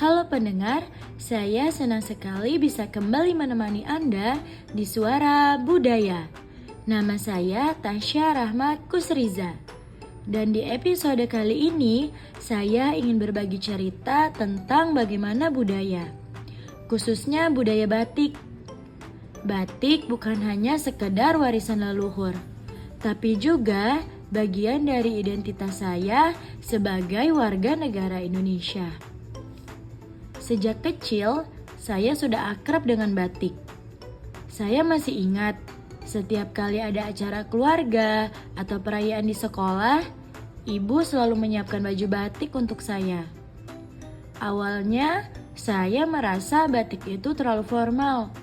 Halo pendengar, saya senang sekali bisa kembali menemani Anda di Suara Budaya. Nama saya Tasya Rahmat Kusriza. Dan di episode kali ini, saya ingin berbagi cerita tentang bagaimana budaya, khususnya budaya batik. Batik bukan hanya sekedar warisan leluhur, tapi juga bagian dari identitas saya sebagai warga negara Indonesia. Sejak kecil, saya sudah akrab dengan batik. Saya masih ingat, setiap kali ada acara keluarga atau perayaan di sekolah, ibu selalu menyiapkan baju batik untuk saya. Awalnya, saya merasa batik itu terlalu formal,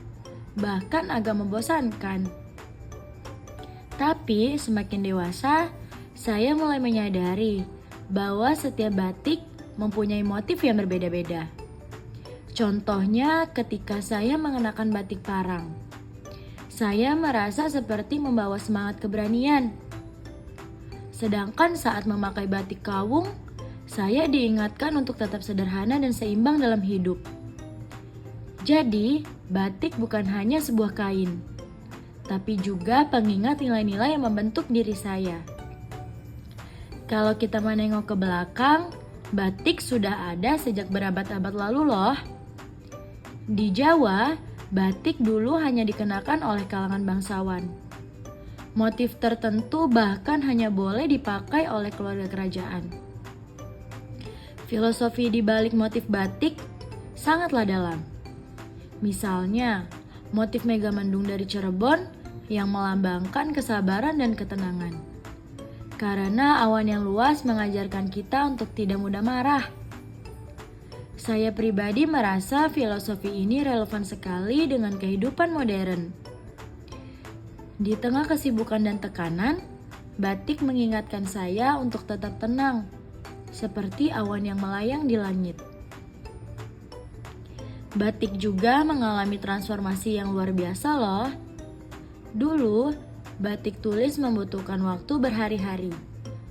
bahkan agak membosankan. Tapi semakin dewasa, saya mulai menyadari bahwa setiap batik mempunyai motif yang berbeda-beda. Contohnya ketika saya mengenakan batik parang, saya merasa seperti membawa semangat keberanian. Sedangkan saat memakai batik kawung, saya diingatkan untuk tetap sederhana dan seimbang dalam hidup. Jadi, batik bukan hanya sebuah kain, tapi juga pengingat nilai-nilai yang membentuk diri saya. Kalau kita menengok ke belakang, batik sudah ada sejak berabad-abad lalu loh. Di Jawa, batik dulu hanya dikenakan oleh kalangan bangsawan. Motif tertentu bahkan hanya boleh dipakai oleh keluarga kerajaan. Filosofi di balik motif batik sangatlah dalam. Misalnya, motif Megamendung dari Cirebon yang melambangkan kesabaran dan ketenangan. Karena awan yang luas mengajarkan kita untuk tidak mudah marah. Saya pribadi merasa filosofi ini relevan sekali dengan kehidupan modern. Di tengah kesibukan dan tekanan, batik mengingatkan saya untuk tetap tenang, seperti awan yang melayang di langit. Batik juga mengalami transformasi yang luar biasa loh. Dulu, batik tulis membutuhkan waktu berhari-hari,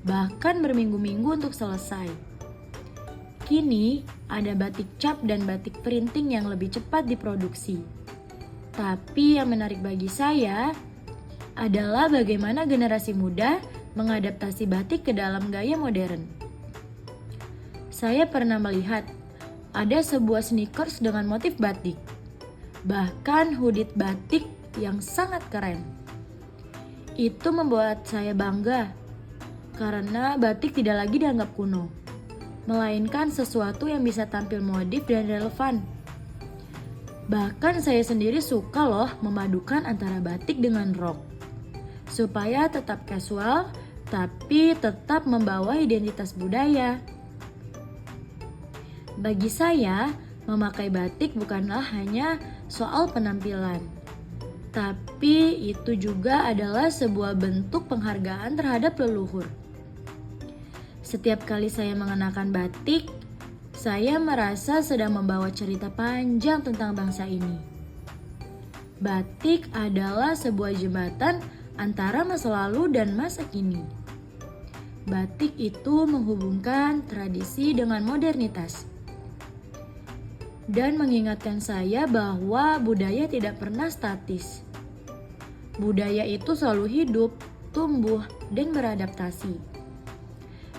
bahkan berminggu-minggu untuk selesai. Kini, ada batik cap dan batik printing yang lebih cepat diproduksi. Tapi yang menarik bagi saya adalah bagaimana generasi muda mengadaptasi batik ke dalam gaya modern. Saya pernah melihat ada sebuah sneakers dengan motif batik, bahkan hoodie batik yang sangat keren. Itu membuat saya bangga, karena batik tidak lagi dianggap kuno, melainkan sesuatu yang bisa tampil modif dan relevan. Bahkan saya sendiri suka loh memadukan antara batik dengan rok, supaya tetap casual tapi tetap membawa identitas budaya. Bagi saya, memakai batik bukanlah hanya soal penampilan, tapi itu juga adalah sebuah bentuk penghargaan terhadap leluhur. Setiap kali saya mengenakan batik, saya merasa sedang membawa cerita panjang tentang bangsa ini. Batik adalah sebuah jembatan antara masa lalu dan masa kini. Batik itu menghubungkan tradisi dengan modernitas dan mengingatkan saya bahwa budaya tidak pernah statis. Budaya itu selalu hidup, tumbuh, dan beradaptasi.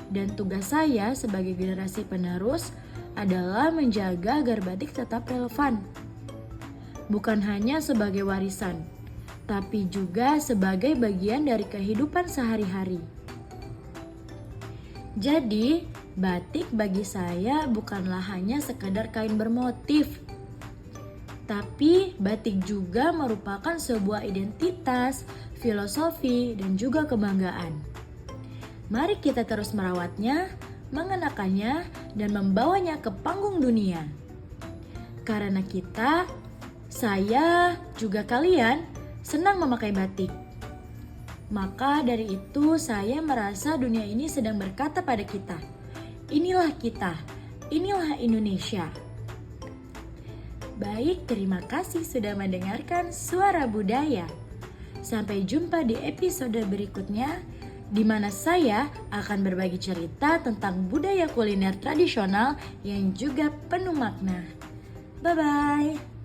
Dan tugas saya sebagai generasi penerus adalah menjaga agar batik tetap relevan. Bukan hanya sebagai warisan, tapi juga sebagai bagian dari kehidupan sehari-hari. Jadi, batik bagi saya bukanlah hanya sekadar kain bermotif, tapi batik juga merupakan sebuah identitas, filosofi, dan juga kebanggaan. Mari kita terus merawatnya, mengenakannya, dan membawanya ke panggung dunia. Karena kita, saya, juga kalian senang memakai batik. Maka dari itu saya merasa dunia ini sedang berkata pada kita, inilah kita, inilah Indonesia. Baik, terima kasih sudah mendengarkan Suara Budaya. Sampai jumpa di episode berikutnya. di mana saya akan berbagi cerita tentang budaya kuliner tradisional yang juga penuh makna. Bye-bye.